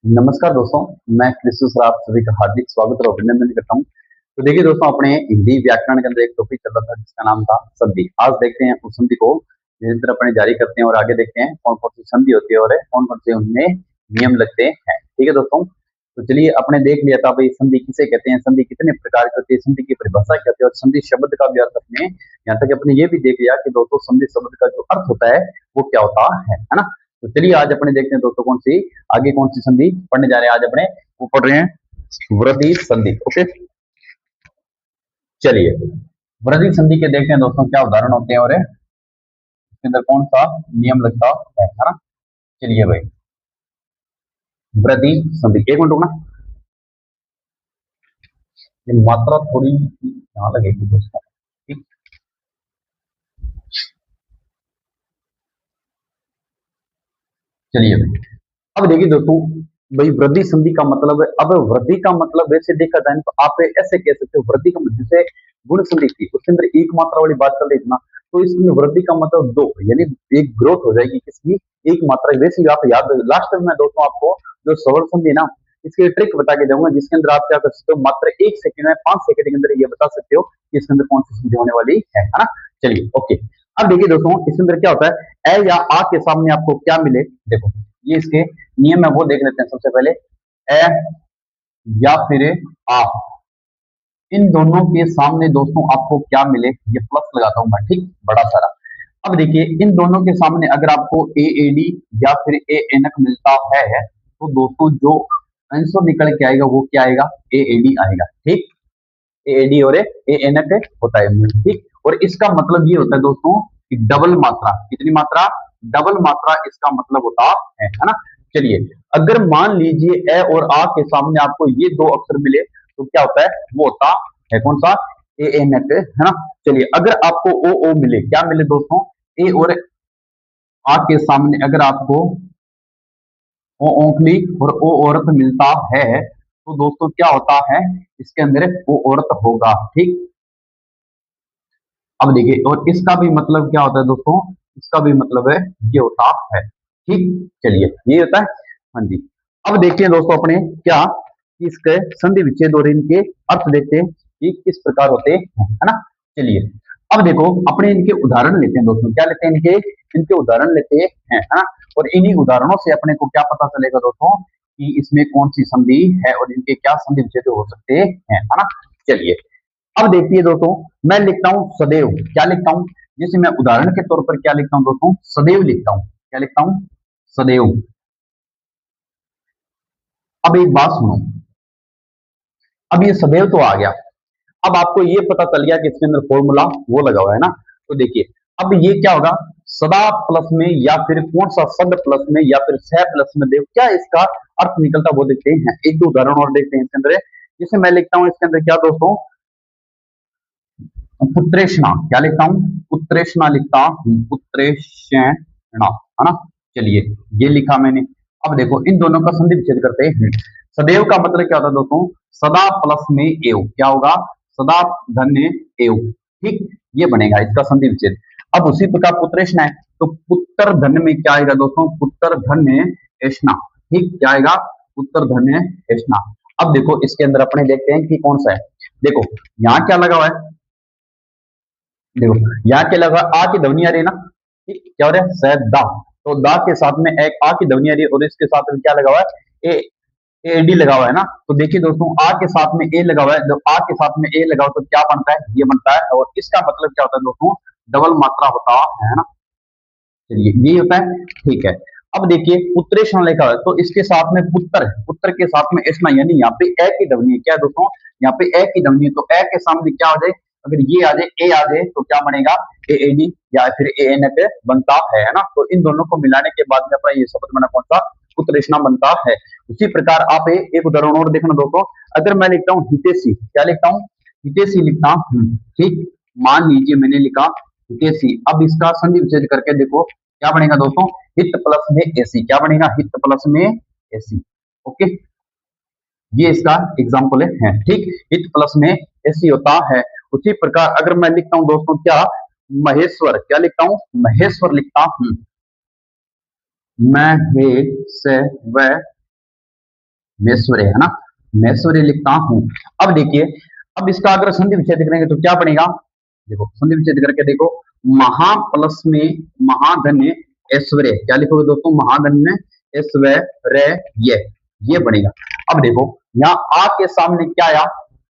नमस्कार दोस्तों, मैं कृष्ण सर आप सभी का हार्दिक स्वागत और अभिनंदन करता हूँ। तो देखिए दोस्तों, अपने हिंदी व्याकरण के अंदर एक टॉपिक चल रहा था जिसका नाम था संधि। आज देखते हैं उस संधि को निरंतर अपने जारी करते हैं और आगे देखते हैं कौन कौन सी संधि होती है और कौन कौन से उनमें नियम लगते हैं। ठीक है दोस्तों, तो चलिए अपने देख लिया था भाई संधि किसे कहते हैं, संधि कितने प्रकार की होती है, संधि की परिभाषा क्या होती है और संधि शब्द का भी अर्थ अपने यहाँ तक अपने ये भी देख लिया कि दोस्तों संधि शब्द का जो अर्थ होता है वो क्या होता है ना। तो चलिए आज अपने देखते हैं दोस्तों कौन सी आगे कौन सी संधि पढ़ने जा रहे हैं। आज अपने वो पढ़ रहे हैं वृद्धि संधि। ओके, चलिए वृद्धि संधि के देखते हैं दोस्तों क्या उदाहरण होते हैं और इसके अंदर कौन सा नियम लगता है ना। चलिए भाई, वृद्धि संधि, एक मिनट रुकना, ये मात्रा थोड़ी यहाँ लगेगी दोस्तों। ठीक, चलिए भाई, अब देखिए दोस्तों, भाई वृद्धि संधि का मतलब है, अब वृद्धि का मतलब वैसे देखा जाए तो आप ऐसे कह सकते हो वृद्धि का मतलब जैसे गुण संधि थी उसके अंदर एक मात्रा वाली बात कर लेना, तो इसमें वृद्धि का मतलब दो, यानी एक ग्रोथ हो जाएगी किसकी, एक मात्रा। वैसे ही आप याद, लास्ट में मैं दोस्तों आपको जो सरल संधि है ना इसकी ट्रिक बता के जाऊंगा जिसके अंदर आप क्या कर सकते हो, मात्र 1 सेकंड में 5 सेकंड के अंदर ये बता सकते हो कि इसके अंदर कौन सी संधि होने वाली है ना। चलिए ओके, अब देखिए दोस्तों इसके अंदर क्या होता है, ए या आ के सामने आपको क्या मिले, देखो ये इसके नियम है वो देख लेते हैं। सबसे पहले ए या फिर आ, इन दोनों के सामने दोस्तों आपको क्या मिले, ये प्लस लगाता हूं मैं, ठीक, बड़ा सारा। अब देखिए इन दोनों के सामने अगर आपको ए ए डी या फिर ए एनक मिलता है तो दोस्तों जो आंसर निकल के आएगा वो क्या आएगा, ए ए डी आएगा। ठीक, ए ए डी और ए एनक होता है। ठीक, और इसका मतलब ये होता है दोस्तों कि डबल मात्रा, कितनी मात्रा, डबल मात्रा इसका मतलब होता है ना। चलिए अगर मान लीजिए ए और आ के सामने आपको ये दो अक्षर मिले तो क्या होता है, वो होता है कौन सा, ए एन एच है ना। चलिए अगर आपको ओ ओ मिले, क्या मिले दोस्तों, ए और आ के सामने अगर आपको ओ ओंकली और ओ औरत मिलता है तो दोस्तों क्या होता है, इसके अंदर ओ औरत होगा। ठीक, अब देखिए और इसका भी मतलब क्या होता है दोस्तों, इसका भी मतलब है ये होता है। ठीक, चलिए ये होता है, हाँ जी। अब देखते हैं दोस्तों अपने क्या, इसके संधि विच्छेद और इनके अर्थ देखते हैं कि किस प्रकार होते हैं, है ना। चलिए अब देखो अपने इनके उदाहरण लेते हैं दोस्तों, क्या लेते हैं, इनके इनके उदाहरण लेते हैं, है ना। और इन्हीं उदाहरणों से अपने को क्या पता चलेगा दोस्तों कि इसमें कौन सी संधि है और इनके क्या संधि विच्छेद हो सकते हैं, है ना। चलिए अब देखिए दोस्तों, मैं लिखता हूं सदैव, क्या लिखता हूं, जैसे मैं उदाहरण के तौर पर क्या लिखता हूं दोस्तों, सदैव लिखता हूं, क्या लिखता हूं, सदैव। अब एक बात सुनो, अब ये सदैव तो आ गया, अब आपको ये पता चल गया कि इसके अंदर फॉर्मूला वो लगा हुआ है ना। तो देखिए अब ये क्या होगा, सदा प्लस में या फिर कौन सा सद प्लस में या फिर सह प्लस में देव, क्या इसका अर्थ निकलता वो देखते हैं। एक दो उदाहरण और देखते हैं इसके अंदर, जैसे मैं लिखता हूं इसके अंदर क्या दोस्तों, पुत्रेशना, क्या लिखता हूं, पुत्रेशना लिखता हूं, पुत्रेशना, है ना। चलिए ये लिखा मैंने। अब देखो इन दोनों का संधि विच्छेद करते हैं। सदैव का मतलब क्या होता है दोस्तों, सदा प्लस में एव, क्या होगा, सदा धन्य एव। ठीक, ये बनेगा इसका संधि विच्छेद। अब उसी प्रकार पुत्रेशना है तो पुत्र धन्य में क्या आएगा दोस्तों, पुत्र धन्य एशना। ठीक, क्या आएगा, पुत्र धन्य एशना। अब देखो इसके अंदर अपने देखते हैं कि कौन सा है। देखो यहाँ क्या लगा हुआ है, देखो यहाँ क्या लगा, आ की ध्वनि आ रही है ना। ठीक, क्या हो रहा है, सह दा, तो दा के साथ में एक आ की ध्वनि आ रही है और इसके साथ में क्या लगा हुआ है, ए ए डी लगा हुआ है ना। तो देखिए दोस्तों आ के साथ में ए लगा हुआ है, जब आ के साथ में ए लगा हुआ तो क्या बनता है, ये बनता है, और इसका मतलब क्या होता है दोस्तों, डबल मात्रा होता है ना। चलिए ये होता है, ठीक है। अब देखिए पुत्रेशना लिखा हुआ है तो इसके साथ में पुत्र है, पुत्र के साथ में एशना, यानी यहाँ पे ए की ध्वनि है, क्या है दोस्तों, यहाँ पे ए की ध्वनि है तो ए के सामने क्या आ जाए, अगर ये आ जाए, ए आ जाए तो क्या बनेगा, ए ए डी या फिर ए एन पे बनता है ना। तो इन दोनों को मिलाने के बाद में अपना ये शब्द बना कौन सा, पुत्रेशना बनता है। उसी प्रकार आप एक उदाहरण और देखना दोस्तों, अगर मैं लिखता हूँ हितेशी, क्या लिखता हूँ, हितेशी लिखता हूँ। ठीक, मान लीजिए मैंने लिखा हितेशी, अब इसका संधि विच्छेद करके देखो क्या बनेगा दोस्तों, हित प्लस में एसी, क्या बनेगा, हित प्लस में एसी। ओके, ये इसका एग्जाम्पल है। ठीक, हित प्लस में एसी होता है। उसी प्रकार अगर मैं लिखता हूं दोस्तों क्या, महेश्वर, क्या लिखता हूं, महेश्वर लिखता हूं, महेश्वर, मेश्वरे, है ना, मेश्वरे लिखता हूं। अब देखिए, अब इसका अगर संधि विच्छेद करेंगे तो क्या बनेगा, देखो संधि विच्छेद करके देखो, महा प्लस में महाधन्य ऐश्वर्य, क्या लिखोगे दोस्तों, महाधन्य ऐश्वर्य, ये बनेगा। अब देखो यहाँ आ के सामने क्या आया,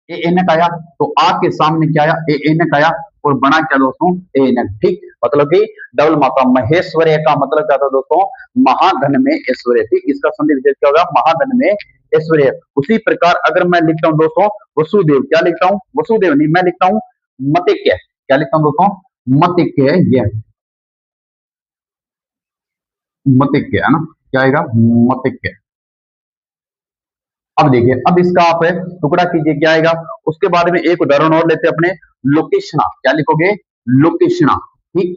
ए एनक आया, तो आ के सामने क्या आया, ए एनक आया, और बना क्या दोस्तों, ए एनक, ठीक, मतलब कि डबल मात्रा, महेश्वरय का मतलब क्या था दोस्तों, महाधन में ऐश्वर्य, ठीक, इसका संधि विच्छेद क्या होगा, महाधन में ऐश्वर्य। उसी प्रकार अगर मैं लिखता हूं दोस्तों वसुदेव, क्या लिखता हूं, वसुदेव नहीं, मैं लिखता हूं मतिक्य, क्या लिखता हूं दोस्तों, मतिक्य, ये मतिक्य, है ना, क्या आएगा, मतिक्य। अब देखिए, अब इसका आप टुकड़ा कीजिए, क्या आएगा, उसके बाद में एक उदाहरण और लेते हैं अपने, लोकेशना, क्या लिखोगे, लोकेशना, ठीक,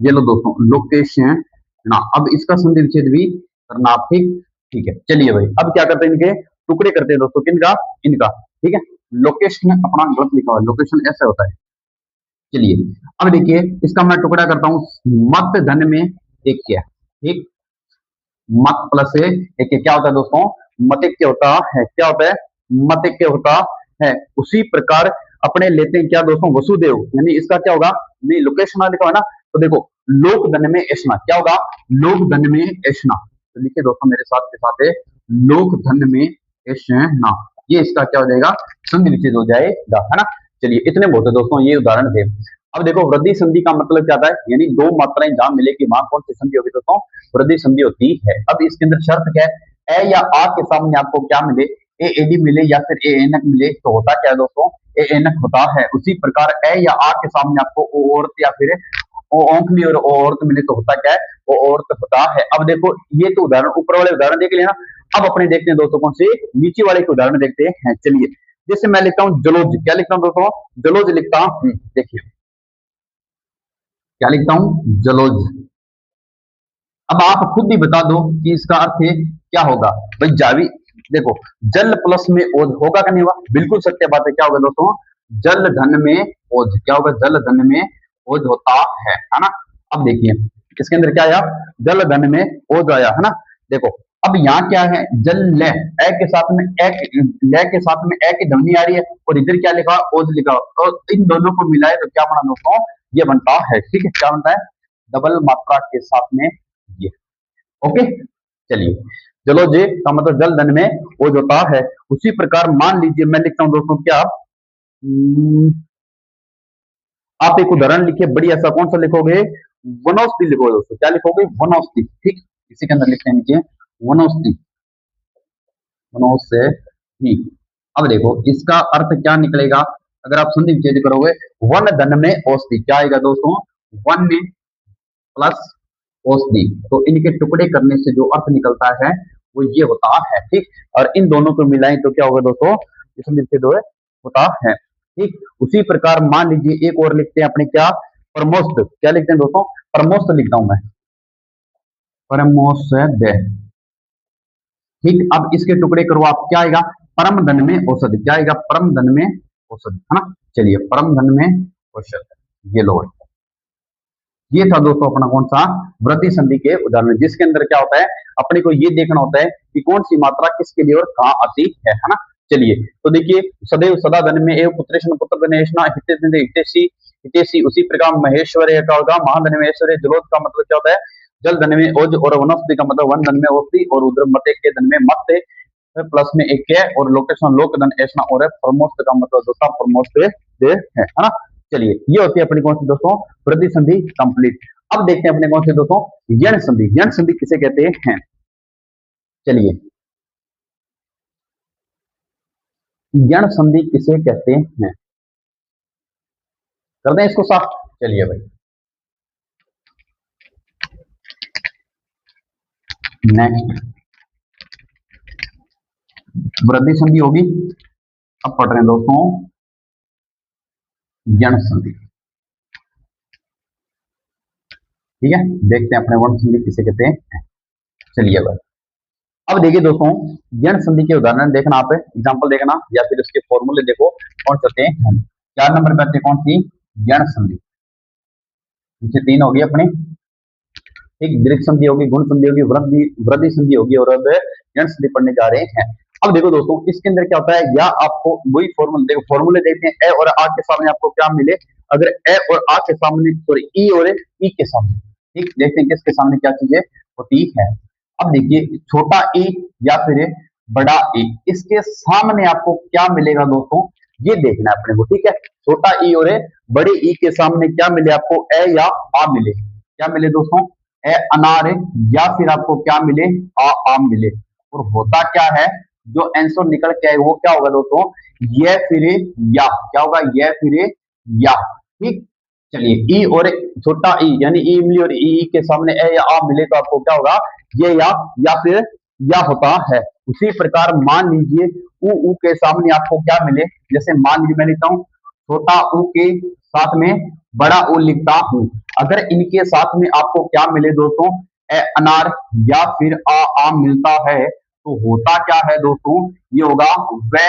ये लो दोस्तों, लोकेशन ना, अब इसका संधि विच्छेद भी करना आप, ठीक, ठीक है, चलिए भाई, अब क्या करते हैं, इनके टुकड़े करते हैं दोस्तों, किनका, इनका, ठीक है, लोकेशन अपना गलत लिखा हुआ है, लोकेशन ऐसा होता है। चलिए, अब देखिए इसका मैं टुकड़ा करता हूं, मत धन में एक क्या, ठीक, मत प्लस एक क्या होता है दोस्तों, मतिक्य होता है, क्या होता है, मतिक्य होता है। उसी प्रकार अपने लेते हैं क्या दोस्तों, वसुदेव, यानी इसका क्या होगा, नहीं लोकेशन लिखा है ना, तो देखो लोक धन में ऐशना, क्या होगा, लोक धन में ऐशना, तो लिखिए दोस्तों मेरे साथ के साथ है, लोक धन में ऐशना, ये इसका क्या हो जाएगा, संधि विच्छेद हो जाएगा, है ना। चलिए, इतने बहुत है दोस्तों, ये उदाहरण थे। अब देखो वृद्धि संधि का मतलब क्या था, यानी दो मात्राएं जहां मिलेगी वहां कौन सी संधि होगी दोस्तों, वृद्धि संधि होती है। अब इसके अंदर शर्त क्या है, ए या आ के सामने आपको क्या मिले, ए एडी मिले या फिर ए एनक मिले, तो होता क्या है दोस्तों, ए एनक होता है। उसी प्रकार ए या आ के सामने आपको ओ औरत या फिर ओ औंकली और ओ औरत मिले तो होता क्या है, वो औरत होता है। अब देखो ये तो उदाहरण, ऊपर वाले उदाहरण देख लेना, अब अपने देखते हैं दोस्तों कौन से, नीचे वाले के उदाहरण देखते हैं। चलिए, जैसे मैं लिखता हूँ जलोज, क्या लिखता हूँ दोस्तों, जलोज लिखता हूँ, देखिए क्या लिखता हूं, जलोज। अब आप खुद ही बता दो कि इसका अर्थ है क्या होगा भाई, जावी, देखो जल प्लस में ओज होगा कि नहीं होगा, बिल्कुल सत्य बात है, क्या होगा दोस्तों, जल धन में ओज, क्या होगा, जल धन में ओज होता है ना। अब देखिए इसके अंदर क्या आया, जल धन में ओज आया, है ना। देखो अब यहाँ क्या है, जल ले, ए के साथ में एक, ले के साथ में ए की ध्वनि आ रही है, और इधर क्या लिखा, ओज लिखा, तो इन दोनों को मिलाए तो क्या बना दोस्तों, ये बनता है, ठीक है, क्या बनता है, डबल मात्रा के साथ में ये, ओके। चलिए, चलो जी का मतलब जल धन में ओज होता है। उसी प्रकार मान लीजिए मैं लिखता हूं दोस्तों क्या, आप एक उदाहरण लिखिए बढ़िया सा, कौन सा लिखोगे, वनौषधि लिखोगे दोस्तों, क्या लिखोगे, वनौषधि, ठीक, इसी के अंदर लिखते हैं नीचे वनौषधि, वनौषधि। अब देखो इसका अर्थ क्या निकलेगा, अगर आप संधि विच्छेद करोगे, वन धन में औषधि, क्या आएगा दोस्तों, वन में प्लस औषधि, तो इनके टुकड़े करने से जो अर्थ निकलता है वो ये होता है, ठीक, और इन दोनों को मिलाएं तो क्या होगा दोस्तों, इसमें से दो होता है, ठीक। उसी प्रकार मान लीजिए एक और लिखते हैं अपने क्या, परमोस्त, क्या लिखते हैं दोस्तों, परमोस्त लिखता हूं मैं, परमोस्त, ठीक। अब इसके टुकड़े करो आप, क्या आएगा, परम धन में औषध, क्या आएगा, परम धन में औषध, है ना। चलिए, परम धन में औषध, ये लो, ये था दोस्तों अपना कौन सा, वृद्धि संधि के उदाहरण, जिसके अंदर क्या होता है, अपने को ये देखना होता है कि कौन सी मात्रा किसके लिए और कहाँ आती है ना। चलिए, तो देखिए सदैव सदा धन में एवं पुत्रेशन पुत्र धनेशना हितेशी हितेशी, उसी प्रकार महेश्वरी का होगा, महाधन में ऐश्वर्य, जलोद का मतलब क्या होता है, जल धन में ओज, और वनस्पति का मतलब वन धन में औषधि, और उधर मते के धन में मत प्लस में एक है, और लोकेशन लोक धन ऐसा, और प्रमोस्त का मतलब दोस्तों प्रमोस्त है ना। चलिए, ये होती है अपनी कौन सी दोस्तों, वृद्धि संधि कंप्लीट। अब देखते हैं अपने कौन से दोस्तों, यण संधि, यण संधि किसे कहते हैं, चलिए यण संधि किसे कहते हैं, कर दें इसको साफ, चलिए भाई नेक्स्ट, वृद्धि संधि होगी, अब पढ़ रहे हैं दोस्तों यण संधि, ठीक है, देखते हैं अपने वर्ण संधि किसे कहते हैं, चलिए भाई। अब देखिए दोस्तों, यण संधि के उदाहरण देखना, आप एग्जांपल देखना या फिर उसके फॉर्मूले देखो कौन से हैं। 4 नंबर पे आते कौन सी, यण संधि, नीचे 3 होगी अपनी, एक दीर्घ संधि होगी, गुण संधि होगी, वृद्धि वृद्धि संधि होगी और अब यण संधि पढ़ने जा रहे हैं। अब देखो दोस्तों, इसके अंदर क्या होता है, या आपको वही फॉर्मूला देखो, फॉर्मूले देखते हैं। ए और आ के सामने आपको क्या मिले, अगर ए और आ के सामने, सॉरी ई और ई के सामने, ठीक, देखते हैं किसके सामने क्या चीजें होती है। अब देखिए छोटा ई या फिर बड़ा ई, इसके सामने आपको क्या मिलेगा दोस्तों, ये देखना है अपने को, ठीक है। छोटा ई और बड़े ई के सामने क्या मिले आपको, ए या आ मिले, क्या मिले दोस्तों, ए अनार है, या फिर आपको क्या मिले, आ आम मिले। और होता क्या है, जो आंसर निकल के आए वो क्या होगा दोस्तों, ये फिर या, क्या होगा, ये फिर या, ठीक। चलिए ई और छोटा ई यानी ई इमली और ई के सामने ए या आ मिले तो आपको क्या होगा, ये या फिर या होता है। उसी प्रकार मान लीजिए ऊ के सामने आपको क्या मिले, जैसे मान लीजिए मैं लिखता हूं छोटा ऊ के साथ में बड़ा ऊ लिखता हूं, अगर इनके साथ में आपको क्या मिले दोस्तों, ए अनार या फिर आ आम मिलता है तो होता क्या है दोस्तों, ये होगा वे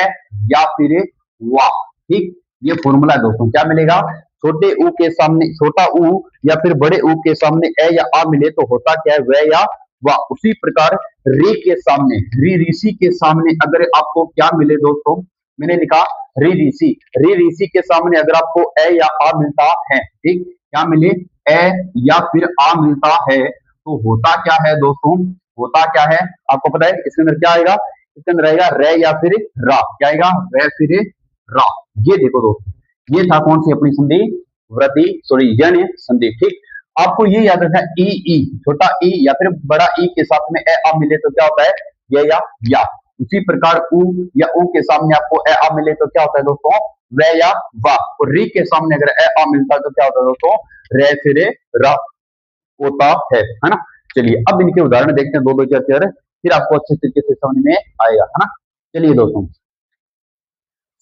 या फिर वाह, ठीक। ये फॉर्मूला है दोस्तों, क्या मिलेगा, छोटे ऊ के सामने छोटा ऊ या फिर बड़े ऊ के सामने ए या आ मिले तो होता क्या है, वे या वाह। उसी प्रकार रे के सामने, री ऋषि के सामने अगर आपको क्या मिले दोस्तों, मैंने लिखा री ऋषि, री ऋषि के सामने अगर आपको ए या आ मिलता है, ठीक, क्या मिले, ए या फिर आ मिलता है तो होता क्या है दोस्तों, होता क्या है आपको पता है, इसके अंदर क्या आएगा, इसके अंदर आएगा रे या फिर रा, क्या आएगा, रे फिर रा। ये देखो दोस्तों, ये था कौन सी अपनी संधि, वृद्धि सॉरी यण संधि, ठीक। आपको ये याद रखना, ई छोटा ई या फिर बड़ा ई के साथ में ए आ मिले तो क्या होता है, ये या। उसी प्रकार ऊ या ऊ के सामने आपको ए आ मिले तो क्या होता है दोस्तों, वे या वा। और री के सामने अगर ए आ मिलता है तो क्या होता है दोस्तों, रे फिर रा होता है ना। चलिए अब इनके उदाहरण देखते हैं, दो दो चार चार, फिर आपको अच्छे तरीके से समझ में आएगा, है ना। चलिए दोस्तों,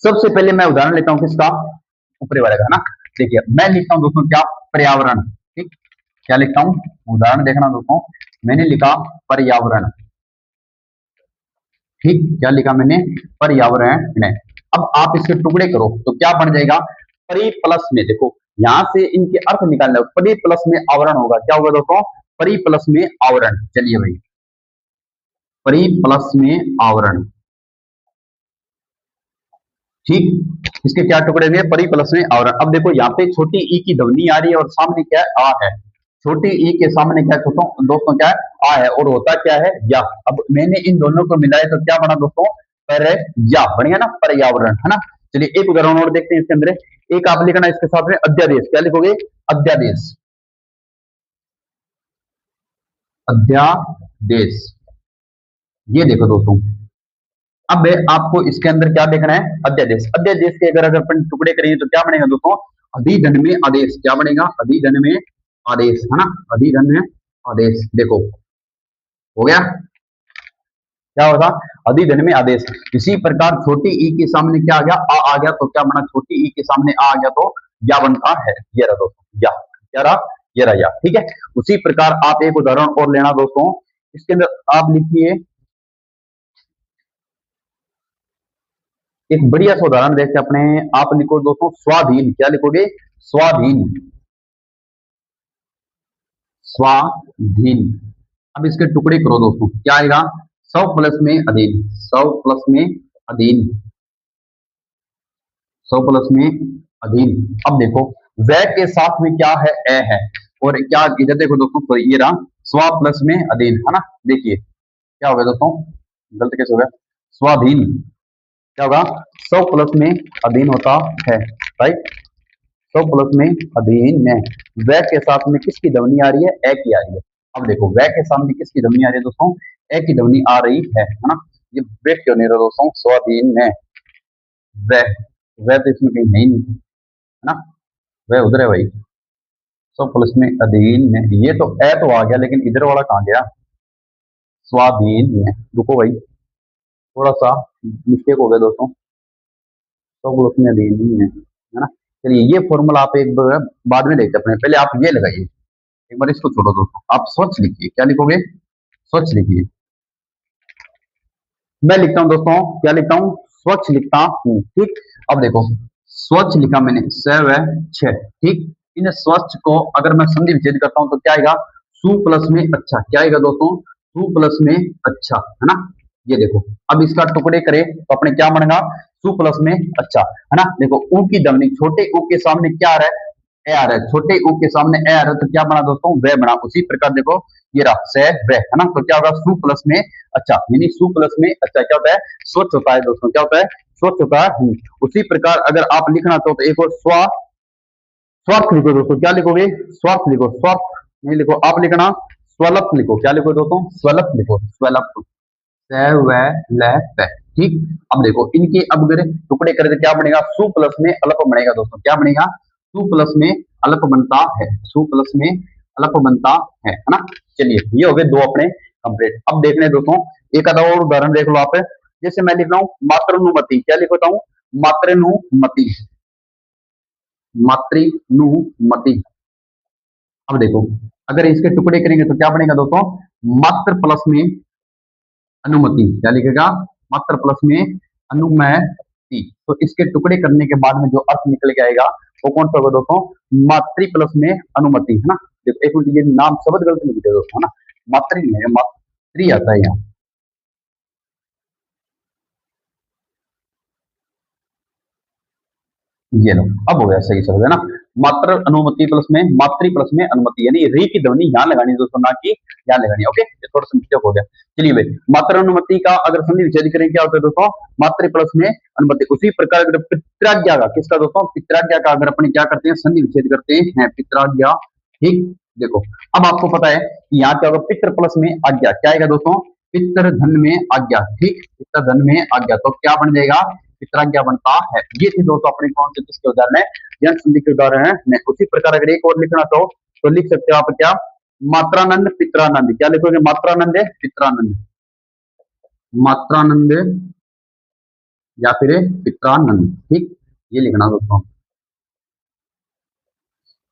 सबसे पहले मैं उदाहरण लेता हूं किसका, ऊपरी वाले का, है ना। देखिए मैं लिखता हूं दोस्तों क्या, पर्यावरण, ठीक। क्या लिखता हूं, उदाहरण देखना दोस्तों, मैंने लिखा पर्यावरण, ठीक। क्या लिखा मैंने, पर्यावरण। अब आप इसके टुकड़े करो तो क्या बन जाएगा, परि प्लस में, देखो यहां से इनके अर्थ निकालना, परि प्लस में आवरण होगा, क्या होगा दोस्तों, परि प्लस में आवरण। चलिए भाई, परि प्लस में आवरण, ठीक। इसके क्या टुकड़े हुए, परि प्लस में आवरण। अब देखो यहाँ पे छोटी ई की ध्वनि आ रही है और सामने क्या है, आ है। छोटी ई के सामने क्या है दोस्तों, क्या है, आ है, और होता क्या है, या। अब मैंने इन दोनों को मिलाया तो क्या बना दोस्तों, पर या, बढ़िया ना, पर्यावरण, है ना। चलिए एक उदाहरण और देखते हैं इसके अंदर, एक आप लिखना इसके साथ में अध्यादेश, क्या लिखोगे, अध्यादेश, अध्यादेश। ये देखो दोस्तों, अब आपको इसके अंदर क्या देखना है, अध्यादेश। अध्यादेश के अगर अगर अपन टुकड़े करेंगे तो क्या बनेगा दोस्तों, अधिधन में आदेश, क्या बनेगा, अधिधन में आदेश, है ना, अधिधन में आदेश। देखो हो गया, क्या होगा, अधिधन में आदेश। इसी प्रकार छोटी ई के सामने क्या आ गया, आ गया, तो क्या बना, छोटी ई के सामने आ गया तो या बनता है। ये रहा दोस्तों या, क्या रहा, ये रहा या, ठीक है। उसी प्रकार आप एक उदाहरण और लेना दोस्तों, इसके अंदर आप लिखिए एक बढ़िया सा उदाहरण देखते अपने, आप लिखो दोस्तों स्वाधीन, क्या लिखोगे, स्वाधीन, स्वाधीन। अब इसके टुकड़े करो दोस्तों, क्या आएगा, 100 प्लस में अधीन, 100 प्लस में अधीन, 100 प्लस में अधीन। अब देखो वह के साथ में क्या है, ए है, और क्या इधर देखो दोस्तों, तो ये रहा स्वा प्लस में अधीन, है ना। देखिए क्या हो गया दोस्तों, गलत कैसे हो गया, स्वाधीन, क्या होगा, 100 प्लस में अधीन होता है, राइट। 100 प्लस में अधीन में वह के साथ में किसकी ध्वनि आ रही है, ए की आ रही है। अब देखो वह के सामने किसकी ध्वनि आ रही है दोस्तों, ए की ध्वनि आ रही है ना। ये ब्रेक क्यों नहीं रहा दोस्तों, स्वाधीन में वह तो इसमें कहीं है ही नहीं, है ना, वह उधर है भाई। 100 प्लस में अधीन में, ये तो ए तो आ गया लेकिन इधर वाला कहाँ गया, स्वाधीन में। रुको भाई, थोड़ा सा मिस्टेक हो गया दोस्तों, 100 प्लस में अधीन ही है ना। चलिए ये फॉर्मूला आप एक बार बाद में देखते अपने, पहले आप ये लगाइए, एक बार इसको छोड़ो दोस्तों, आप स्वच्छ लिखिए, क्या लिखोगे, स्वच्छ लिखिए। मैं लिखता हूं दोस्तों, क्या लिखता हूं, स्वच्छ लिखता हूं, ठीक। अब देखो स्वच्छ लिखा मैंने, स्वच्छ, ठीक। इन स्वच्छ को अगर मैं संधि विच्छेद करता हूं तो क्या आएगा, सु प्लस में अच्छा क्या आएगा दोस्तों, सु प्लस में अच्छा, है ना। ये देखो अब इसका टुकड़े करें तो अपने क्या बनेगा, सु प्लस में अच्छा, है ना। देखो ऊ की ध्वनि छोटे ऊ के सामने क्या आ रहा है, ए आ रहा है, छोटे ऊ के सामने ए आ रहा है, तो क्या बना दोस्तों, वे बना। उसी प्रकार देखो ये रहा से वे, है ना। तो क्या होगा, सु प्लस में अच्छा, यानी सु प्लस में अच्छा क्या होता है, स्वच्छ होता है दोस्तों, क्या होता है, स्वच्छ होता है। उसी प्रकार अगर आप लिखना चाहो तो एक और स्वार्थ लिखो दोस्तों, क्या लिखोगे, स्वार्थ लिखो, स्वार्थ नहीं लिखो, आप लिखना स्वलप लिखो, क्या लिखो दोस्तों, स्वलप लिखो, स्वलप स व ल प। ठीक। अब देखो इनके अब अगर टुकड़े करें तो क्या बनेगा, सु प्लस में अलप बनेगा दोस्तों, क्या बनेगा, सु प्लस में अलप बनता है, सु प्लस में अलप बनता है ना। चलिए ये हो गए दो अपने कंप्लीट। अब देख लें दोस्तों एक आधा और उदाहरण देख लो आप। जैसे मैं लिख रहा हूँ मातृनुमति, क्या लिखता हूँ, मातृनुमति, मातृनुमति। अब देखो अगर इसके टुकड़े करेंगे तो क्या बनेगा दोस्तों, मात्र प्लस में अनुमति, क्या लिखेगा, मात्र प्लस में अनुमति। तो इसके टुकड़े करने के बाद में जो अर्थ निकल के आएगा वो कौन सा होगा दोस्तों, मातृ प्लस में अनुमति, है ना। देखो एक मिनट ये नाम शब्द गलत नहीं लिखे दोस्तों, है ना, मातृ नहीं है, मातृ आता है यहाँ। ये लो अब हो गया सही शब्द, है ना। मात्र अनुमति प्लस में मातृ प्लस में अनुमति, यानी री की ध्वनि यहाँ लगानी है दोस्तों, ना कि यहाँ लगानी है। ओके ये थोड़ा सा मिस्टेक हो गया। चलिए भाई मात्र अनुमति का अगर संधि विच्छेद करें क्या होता है दोस्तों, मातृ प्लस में अनुमति। उसी प्रकार अगर पित्राज्ञा का, किसका दोस्तों, पित्राज्ञा का अगर अपने क्या करते हैं, संधि विच्छेद करते हैं, पित्राज्ञा। ठीक। देखो अब आपको पता है कि यहाँ क्या होगा, पितृ प्लस में आज्ञा, क्या आएगा दोस्तों, पितृ धन में आज्ञा। ठीक, पितृ धन में आज्ञा, तो क्या बन जाएगा, पितराज्ञा बनता है। ये थी दोस्तों अपने कौन से किसके उदाहरण है, यंत्र संधि के उदाहरण है। उसी प्रकार अगर एक और लिखना तो लिख सकते हो आप क्या, मात्रानंद पित्रानंद, क्या लिखोगे, मात्रानंद पित्रानंद, मात्रानंद या फिर पित्रानंद। ठीक, ये लिखना दोस्तों।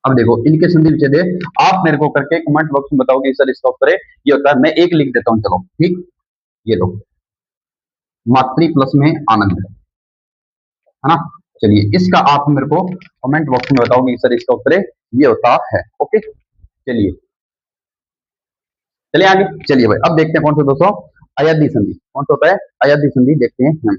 अब देखो इनके संधि विच्छेद आप मेरे को करके कमेंट बॉक्स में बताओगे सर इसका उत्तर है ये होता है, मैं एक लिख देता हूं चलो। ठीक, ये लो मातृ प्लस में आनंद, है ना। चलिए इसका आप मेरे को कमेंट बॉक्स में बताओगे सर इसका उत्तर ये होता है। ओके चलिए चलिए आगे, चलिए भाई अब देखते हैं कौन सा दोस्तों, अयादी संधि, कौन सा होता है, अयादी संधि देखते हैं हम।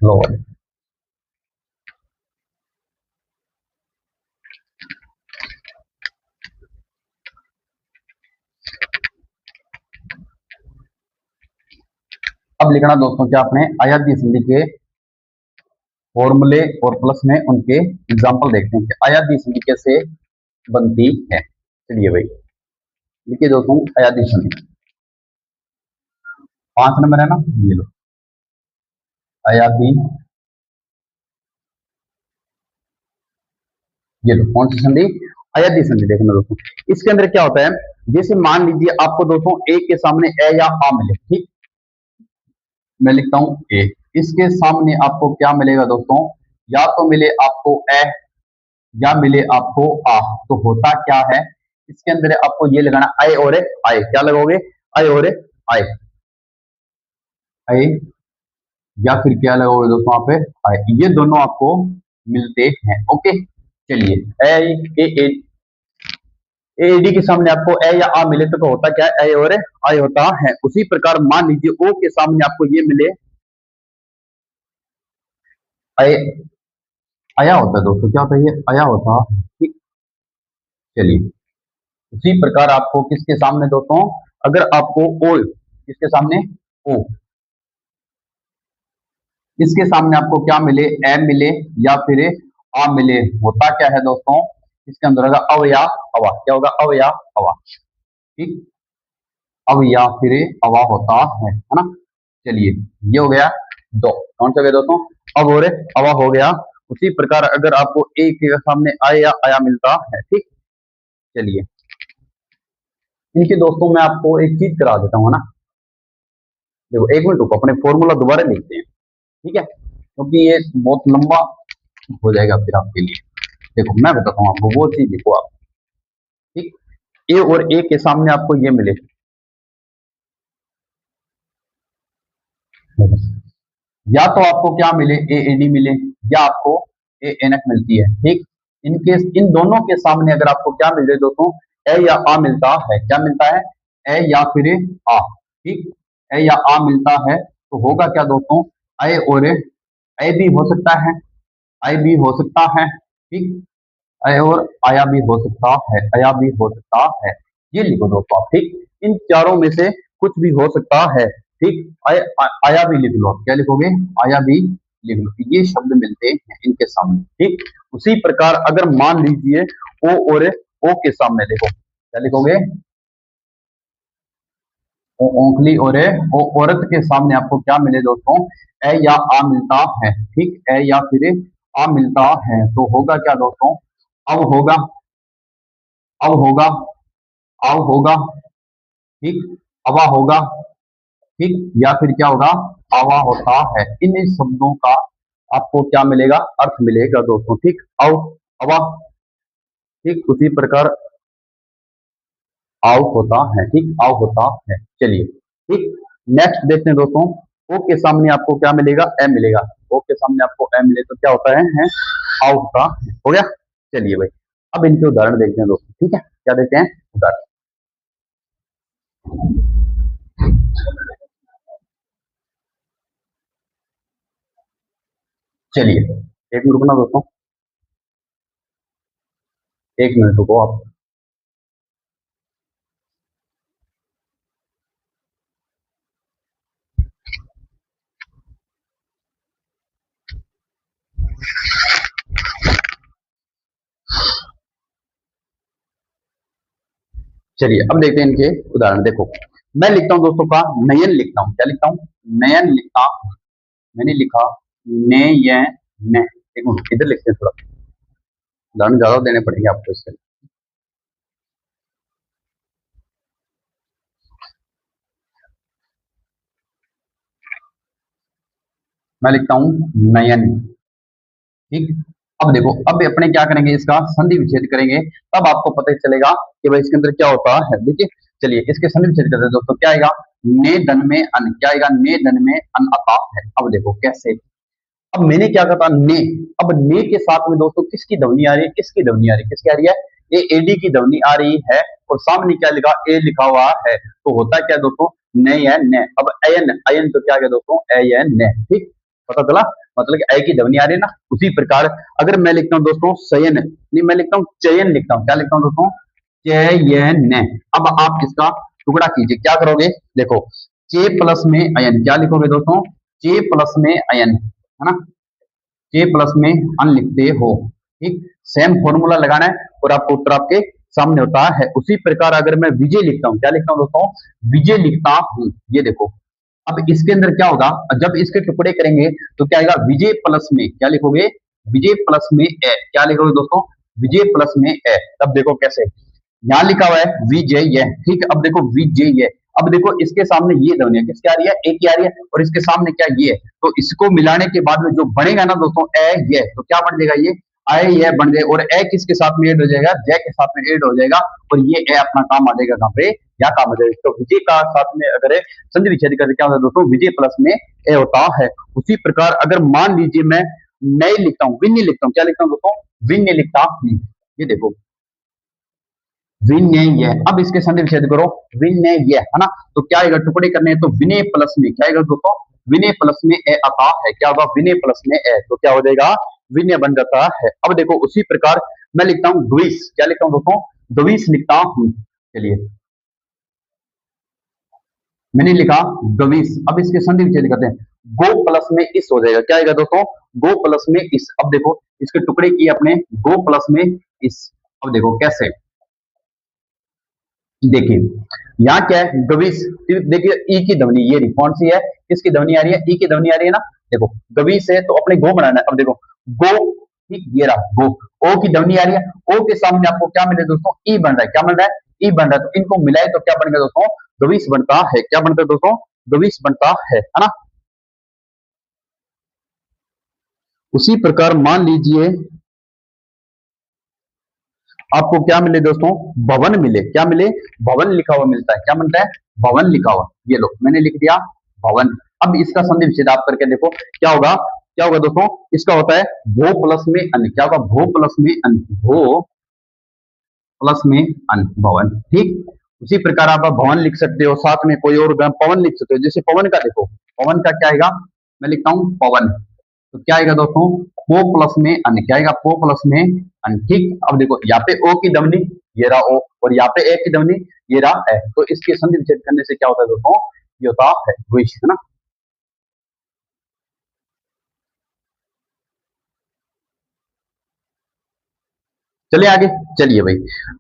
लो अब लिखना दोस्तों क्या अपने अयादी संधि के फॉर्मूले और प्लस में उनके एग्जाम्पल देखते हैं कि अयादी संधि कैसे बनती है। चलिए भाई लिखिए दोस्तों अयादी संधि, 5 नंबर है ना, ये लो अयादी, ये लो कौन सी संधि, अयादी संधि। देखना दोस्तों इसके अंदर क्या होता है, जैसे मान लीजिए आपको दोस्तों ए के सामने ए या आ मिले। ठीक, मैं लिखता हूं ए, इसके सामने आपको क्या मिलेगा दोस्तों, या तो मिले आपको ए या मिले आपको आ, तो होता क्या है, इसके अंदर आपको ये लगाना आई और आए, क्या लगाओगे, आई और आए, आए या फिर क्या लगाओगे दोस्तों आप आए, ये दोनों आपको मिलते हैं। ओके चलिए ए डी के सामने आपको ए या आ मिले तो होता क्या है, ए और आई होता है। उसी प्रकार मान लीजिए ओ के सामने आपको ये मिले आए, आया होता है दोस्तों, क्या होता है, ये आया होता है। ठीक, चलिए उसी प्रकार आपको किसके सामने दोस्तों, अगर आपको ओ, किसके सामने ओ, इसके सामने आपको क्या मिले, ए मिले या फिर आ मिले, होता क्या है दोस्तों, इसके अंदर होगा अव या अवा, क्या होगा, अव या अवा। ठीक, अव या फिर अवा होता है ना। चलिए ये हो गया दो, कौन सा हो गया दोस्तों, अब और अवा हो गया। उसी प्रकार अगर आपको ए के सामने आए या आया मिलता है। ठीक, चलिए इनके दोस्तों मैं आपको एक चीज करा देता हूँ ना, देखो एक मिनट रुको अपने फॉर्मूला दोबारा लिखते हैं। ठीक है, क्योंकि ये बहुत लंबा हो जाएगा फिर आपके लिए। देखो मैं बताता हूँ आपको, वो चीज देखो आप। ठीक, ए और ए के सामने आपको ये मिले, या तो आपको क्या मिले, ए ए डी मिले, या आपको ए एन एफ मिलती है। ठीक, इनके इन दोनों के सामने अगर आपको क्या मिल जाए दोस्तों, ए या आ मिलता है, क्या मिलता है, ए या फिर आ। ठीक, ए या आ मिलता है तो होगा क्या दोस्तों, ए और ए भी हो सकता है, आई भी हो सकता है। ठीक, ए और आया भी हो सकता है, आया भी हो सकता है। ये लिखो दोस्तों आप। ठीक, इन चारों में से कुछ भी हो सकता है। ठीक, आया भी लिख लो, क्या लिखोगे, आया भी लिख लो। ये शब्द मिलते हैं इनके सामने। ठीक, उसी प्रकार अगर मान लीजिए ओ और ओ के सामने देखो, क्या लिखोगे, ओंखली और ओ औरत के सामने आपको क्या मिले दोस्तों, ए या आ मिलता है। ठीक, ए या फिर आ मिलता है तो होगा क्या दोस्तों, अब होगा, अब होगा, अब होगा। ठीक, अवा होगा। ठीक, या फिर क्या होगा, आवा होता है। इन शब्दों का आपको क्या मिलेगा, अर्थ मिलेगा दोस्तों। ठीक, अव, अवा। ठीक, उसी प्रकार आउ होता है। ठीक, आउ होता है। चलिए, ठीक, नेक्स्ट देखते हैं दोस्तों। ओ के सामने आपको क्या मिलेगा, ए मिलेगा। ओ के सामने आपको ए मिले तो क्या होता है आउ होता है। हो गया। चलिए भाई, अब इनके उदाहरण देखते हैं दोस्तों। ठीक है, क्या देखते हैं, उदाहरण। चलिए, एक मिनट रुकना दोस्तों, एक मिनट रुको आप। चलिए, अब देखते हैं इनके उदाहरण। देखो, मैं लिखता हूं दोस्तों का नयन लिखता हूं, क्या लिखता हूं, नयन लिखता हूं। मैंने लिखा ने। एक मिनट इधर लिखते हैं, थोड़ा उदाहरण ज्यादा देने पड़ेंगे आपको इससे। मैं लिखता हूं नयन। ठीक, अब देखो, अब अपने क्या करेंगे, इसका संधि विच्छेद करेंगे, तब आपको पता चलेगा कि भाई इसके अंदर क्या होता है। देखिए, चलिए इसके संधि विच्छेद करते हैं दोस्तों। क्या आएगा, ने धन में अन, क्या आएगा, ने धन में अन आता है। अब देखो कैसे, अब मैंने क्या कहा था, ने। अब ने के साथ में दोस्तों किसकी ध्वनि आ रही है, किसकी ध्वनि आ रही है, किसकी आ रही है, ये एडी की ध्वनि आ रही है, और सामने क्या लिखा, ए लिखा हुआ है। तो होता क्या दोस्तों, ने या ने। अब अयन, अयन तो क्या गया दोस्तों, अयन ने। ठीक, पता चला, मतलब कि ए की ध्वनि आ रही है ना। उसी प्रकार अगर मैं लिखता हूँ दोस्तों सयन, नहीं मैं लिखता हूँ चयन लिखता हूँ, क्या लिखता हूँ दोस्तों, चयन। अब आप इसका टुकड़ा कीजिए, क्या करोगे, देखो, चे प्लस में अयन, क्या लिखोगे दोस्तों, चे प्लस में अयन, है ना, के प्लस में अन लिखते हो। ठीक, सेम फॉर्मूला लगाना है और आपको उत्तर आपके सामने होता है। उसी प्रकार अगर मैं विजय लिखता हूँ, क्या लिखता हूँ दोस्तों, विजय लिखता हूँ। ये देखो, अब इसके अंदर क्या होगा, जब इसके टुकड़े करेंगे तो क्या आएगा, विजय प्लस में क्या लिखोगे, विजय प्लस में ए, क्या लिखोगे दोस्तों, विजय प्लस में ए। तब देखो कैसे, यहाँ लिखा हुआ है विजय। ठीक, अब देखो विजय। अब देखो इसके सामने ये ध्वनि है, किसकी आ रही है, ए की आ रही है, और इसके सामने क्या ये है। तो इसको मिलाने के बाद में जो बनेगा ना दोस्तों, ए ये, तो क्या बन जाएगा, ये आए ये बन जाएगा, और ए किसके साथ में ऐड हो जाएगा, जय के साथ में ऐड हो जाएगा, और ये ए अपना काम आ जाएगा कहां पे, या काम आ जाएगा। तो विजय का साथ में अगर संधि विच्छेद करके क्या होता है दोस्तों, विजय प्लस में ए होता है। उसी प्रकार अगर मान लीजिए मैं नए लिखता हूँ, विन्य लिखता हूँ, क्या लिखता हूँ दोस्तों, विन्य लिखता हूँ। ये देखो विनय, अब इसके संधि विच्छेद करो, विनय, है ना। तो क्या आएगा, टुकड़े करने हैं तो विनय प्लस में क्या आएगा दोस्तों, विनय प्लस में ए आता है। क्या होगा, विनय प्लस में ए, तो क्या हो जाएगा, विनय बन जाता है। अब देखो उसी प्रकार मैं लिखता हूँ द्विश, क्या लिखता हूँ दोस्तों, द्विश लिखता हूँ। चलिए, मैंने लिखा द्विश। अब इसके संधि विच्छेद करते हैं, गो प्लस में इस हो जाएगा, क्या आएगा दोस्तों, गो प्लस में इस। अब देखो इसके टुकड़े किए अपने, गो प्लस में इस। अब देखो कैसे, देखिए यहाँ क्या है, गविश। देखिए ई की ध्वनि ये रही, कौन सी है, किसकी ध्वनि आ रही है, ई की ध्वनि आ रही है ना। देखो गविश है तो अपने गो बनाना है। अब देखो गो, ठीक, ये रहा गो, ओ की ध्वनि आ रही है, ओ के सामने आपको क्या मिले दोस्तों, ई बन रहा है, क्या बन रहा है, ई बन रहा है। तो इनको मिलाए तो क्या बन गया दोस्तों, गविश बनता है। क्या बनता है दोस्तों, गविश बनता है ना। उसी प्रकार मान लीजिए आपको क्या मिले दोस्तों, भवन मिले, क्या मिले, भवन लिखा हुआ मिलता है। क्या मिलता है, भवन लिखा हुआ। ये लो मैंने लिख दिया भवन। अब इसका संधि विच्छेद आप करके देखो क्या होगा, क्या होगा दोस्तों, इसका होता है भो प्लस में अन, क्या होगा, भो प्लस में अन, भो प्लस में अन, भवन। ठीक, उसी प्रकार आप भवन लिख सकते हो, साथ में कोई और पवन लिख सकते हो। जैसे पवन का देखो, पवन का क्या आएगा, मैं लिखता हूं पवन, तो क्या आएगा दोस्तों, पो प्लस में अन, क्या आएगा, पो प्लस में अन। ठीक, अब देखो यहाँ पे ओ की ध्वनि, ये रहा ओ, और यहाँ पे ए की ध्वनि, ये रहा है, तो इसके संधि विच्छेद करने से क्या होता है दोस्तों, ये होता है द्विश, है ना। चलिए आगे, चलिए भाई,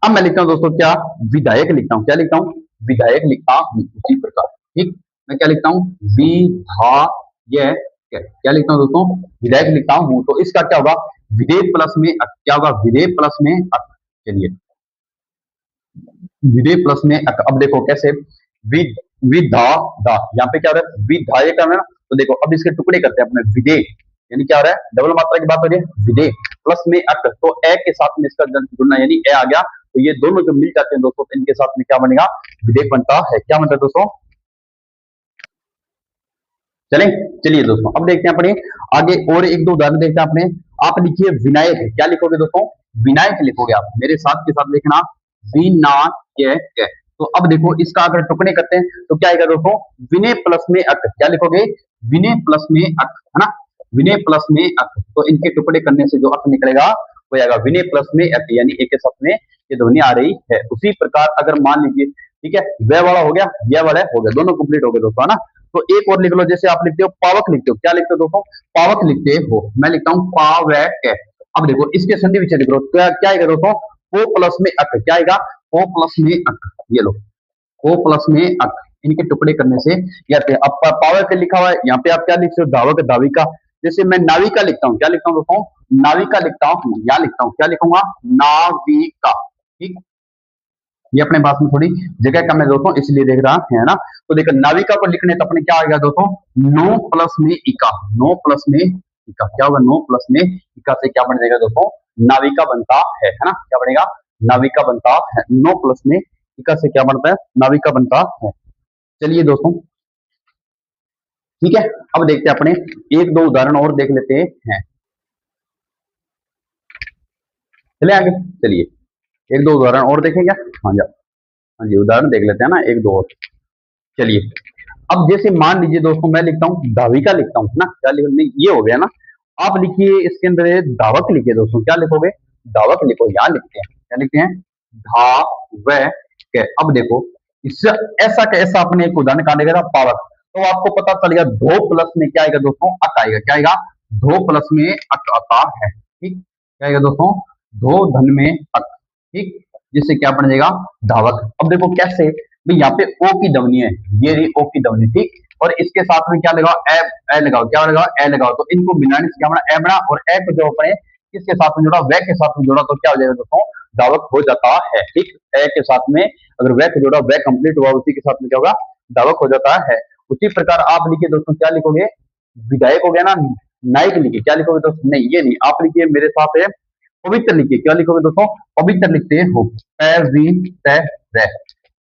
अब मैं लिखता हूं दोस्तों क्या, विधायक लिखता हूं, क्या लिखता हूं, विधायक लिखता हूं उसी प्रकार। ठीक, मैं क्या लिखता हूं, विधायक, क्या लिखता हूं दोस्तों, विधायक लिखता हूं, तो इसका क्या होगा, विधेय प्लस में अक, क्या होगा, विधेय प्लस में अक। चलिए, विधेय प्लस में अक, अब देखो कैसे, विध, विधा दा, यहाँ पे क्या हो रहा है, विधायक है ना, तो देखो अब इसके टुकड़े करते हैं अपने, विधेय यानी क्या हो रहा है, डबल मात्रा की बात हो रही है, विधेय प्लस में अक, तो ए के साथ में इसका जुड़ना यानी ए आ गया, तो ये दोनों जो मिल जाते हैं दोस्तों, तो इनके साथ में क्या बनेगा, विधेयक बनता है। क्या बनता है दोस्तों, चलें, चलिए दोस्तों अब देखते हैं अपने आगे और एक दो उदाहरण देखते हैं अपने। आप लिखिए विनायक, क्या लिखोगे दोस्तों, विनायक लिखोगे आप, मेरे साथ के साथ लिखना, विनायक। तो अब देखो इसका अगर टुकड़े करते हैं तो क्या आएगा दोस्तों, विनय प्लस में अक, क्या लिखोगे, विनय प्लस में अक, है ना, विनय प्लस में अक, तो इनके टुकड़े करने से जो अक निकलेगा वो आएगा विनय प्लस में अक, यानी एक के साथ में ये ध्वनि आ रही है। उसी प्रकार अगर मान लीजिए, ठीक है, वह वाला हो गया, यह वाला हो गया, दोनों कंप्लीट हो गए दोस्तों, है ना। तो एक और लिख लो, जैसे आप लिखते हो पावक लिखते हो, क्या लिखते हो दोस्तों, पावक लिखते हो, मैं लिखता हूं पावक। अब देखो इसके संधि विच्छेद करो, क्या क्या आएगा दोस्तों, ओ प्लस में अक, क्या आएगा, ओ प्लस में अक, ये लो, ओ प्लस में अक, इनके टुकड़े करने से यार, अब पावक लिखा हुआ है, यहाँ पे आप क्या लिखते हो, धावक धाविका, जैसे मैं नाविका लिखता हूँ, क्या लिखता हूँ दोस्तों, नाविका लिखता हूँ, यहाँ लिखता हूँ, क्या लिखूंगा, नाविका। ठीक, ये अपने पास में थोड़ी जगह कम है दोस्तों, इसलिए देख रहा है ना। तो देखो नाविका को लिखने तो अपने क्या आएगा दोस्तों, नो प्लस में इका, नो प्लस में इका, क्या होगा, नो प्लस में इका से क्या बन जाएगा दोस्तों, नाविका बनता है ना, क्या बनेगा, नाविका बनता है, नो प्लस में इका से क्या बनता है, नाविका बनता है। चलिए दोस्तों, ठीक है, अब देखते हैं अपने एक दो उदाहरण और देख लेते हैं, चले आगे, चलिए एक दो उदाहरण और देखेंगे। हाँ जी, हाँ जी, उदाहरण देख लेते हैं ना, एक दो और। चलिए, अब जैसे मान लीजिए दोस्तों मैं लिखता हूँ धाविका लिखता हूँ ना, क्या लिख, नहीं ये हो गया ना। आप लिखिए इसके अंदर धावक लिखिए दोस्तों, क्या लिखोगे, धावक लिखो, यहाँ लिखते हैं, क्या लिखते हैं, धावक। अब देखो इससे ऐसा कैसा अपने एक उदाहरण का देगा पावक, तो आपको पता चलेगा धो प्लस में क्या आएगा दोस्तों, अक आएगा, क्या आएगा, धो प्लस में अक आता है। ठीक, क्या आएगा दोस्तों, धो धन में अक। ठीक, जिससे क्या बन जाएगा, धावक। अब देखो कैसे, भाई यहाँ पे ओ की ध्वनि है, ये रही ओ की ध्वनि, ठीक, और इसके साथ में क्या लगाओ, ए, ए लगाओ, क्या लगाओ, ए लगाओ, तो इनको मिलाने से क्या बना, ए बना, और ए को जो अपने किसके साथ में जोड़ा, वे के साथ में जोड़ा, तो क्या हो जाएगा दोस्तों, धावक हो जाता है। ठीक, ए के साथ में अगर वे को जोड़ा, वे कंप्लीट हुआ, उसी के साथ में क्या होगा, धावक हो जाता है। उसी प्रकार आप लिखिए दोस्तों, क्या लिखोगे, विधायक हो गया ना, नायक लिखिए, क्या लिखोगे दोस्तों, नहीं ये नहीं, आप लिखिए मेरे साथ है, पवित्र लिखिए, क्या लिखोगे दोस्तों, पवित्र लिखते हो, पवित्र।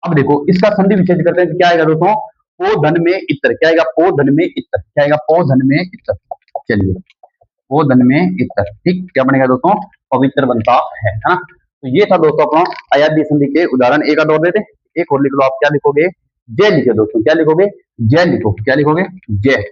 अब देखो इसका संधि विच्छेद करते हैं, क्या आएगा दोस्तों, पो धन में इतर, क्या आएगा, पो धन में इतर, क्या आएगा, पो धन में इतर। चलिए, पो धन में इतर, ठीक, क्या बनेगा दोस्तों, पवित्र बनता है ना। तो ये था दोस्तों अपना अयाध्य संधि के उदाहरण। एक आध और देते, एक और लिख लो आप, क्या लिखोगे, जय लिखो दोस्तों, क्या लिखोगे, जय लिखो, क्या लिखोगे, जय।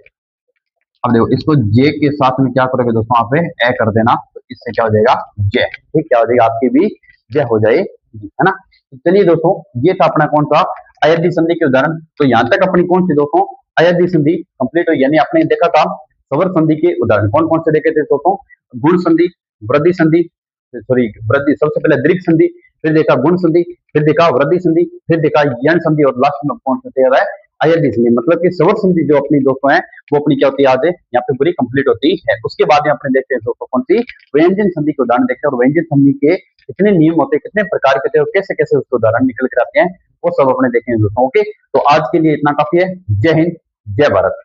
अब देखो इसको जे के साथ में क्या करोगे दोस्तों, आप ए कर देना, तो इससे क्या हो जाएगा, जय। ठीक, क्या हो जाएगा, आपकी भी जय हो जाएगी, है ना। तो चलिए दोस्तों, ये था अपना कौन सा, अयाध्य संधि के उदाहरण। तो यहाँ तक अपनी कौन सी दोस्तों, अयाध्य संधि कंप्लीट हुई, यानी आपने देखा था सवर संधि के उदाहरण कौन कौन से देखे थे दोस्तों, गुण संधि, वृद्धि संधि, सॉरी वृद्धि, सबसे पहले दीर्घ संधि, फिर देखा गुण संधि, फिर देखा वृद्धि संधि, फिर देखा यण संधि, और लास्ट में कौन सा तैयार है, अयाध्य संधि। मतलब कि सवर संधि जो अपनी दोस्तों है वो अपनी क्या होती है, आज यहाँ पे पूरी कंप्लीट होती है। उसके बाद में अपने देखते हैं दोस्तों कौन सी, व्यंजन संधि के उदाहरण देखते हैं, और व्यंजन संधि के कितने नियम होते हैं, कितने प्रकार के थे, और कैसे कैसे उसके उदाहरण निकल कर आते हैं, वो सब अपने देखेंगे दोस्तों। ओके, तो आज के लिए इतना काफी है। जय हिंद, जय भारत।